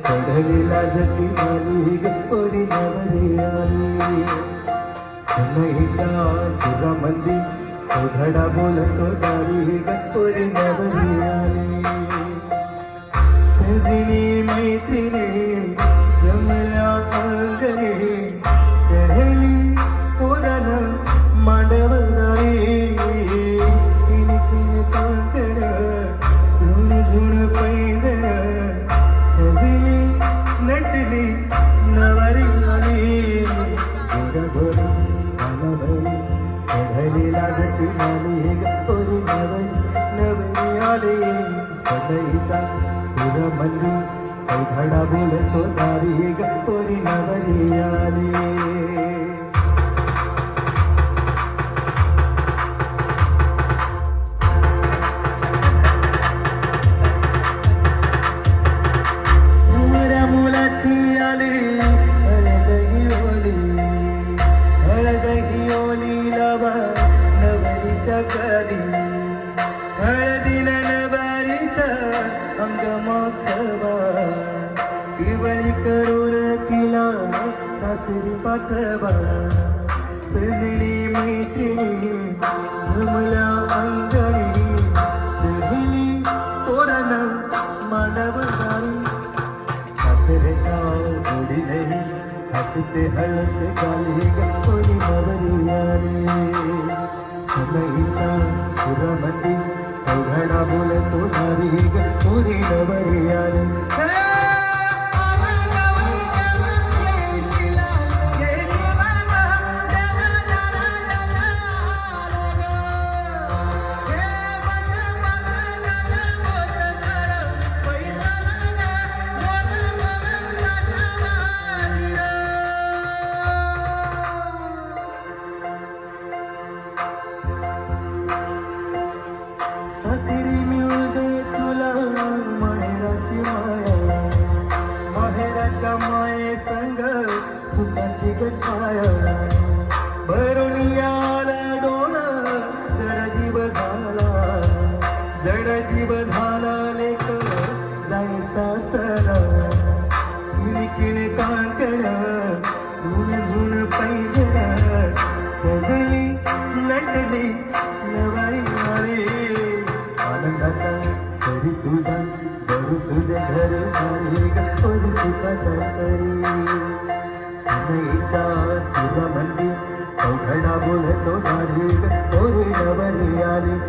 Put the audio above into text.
चढली लाजची माली गप्परी नवरी आली समईच्या सुरामंदी धडा बोलतो दारी गप्परी नवरी आली सजनी मैत्रिणी जमल्या अंगणी चढली पोरान मांडवदारी किणकिण काकड झुण झुण पैंजण सजली नटली नवरी आली गोर कानाभरी चढली लाजची माली गप्परी नवरी आली सदैचा सुरमंदी चौधडा बोलतो दारी गप्परी नवरी आली हळदीन नवरीचा अंग मोठवा पिवळी करून तिला सासरी पाठवा सजली मैत्रिणी जमल्या अंगणी चढली तोरण मांडवदारी सासऱ्याच्या जोडीने हसते हळद गाली गप्परी नवरी आली समईचा सुरमंदी चौघडा बोलतो नारी गप्परी नवरी आली सासरी मिळू दे तुला माहेराची माया माहेराच्या माये संग सुखाची गछाया भरून आला डोळ जड जीव झाला लेक जाई सासरा किणकिण काकड झुण झुण पैंजण सजली नटली नवरी आली आनंदाचा सरी तुझा बरुसू दे घर आली गप्परी सुखाच्या सरी समईच्या सुरमंदी चौघडा बोलतो दारी गप्परी नवरी आली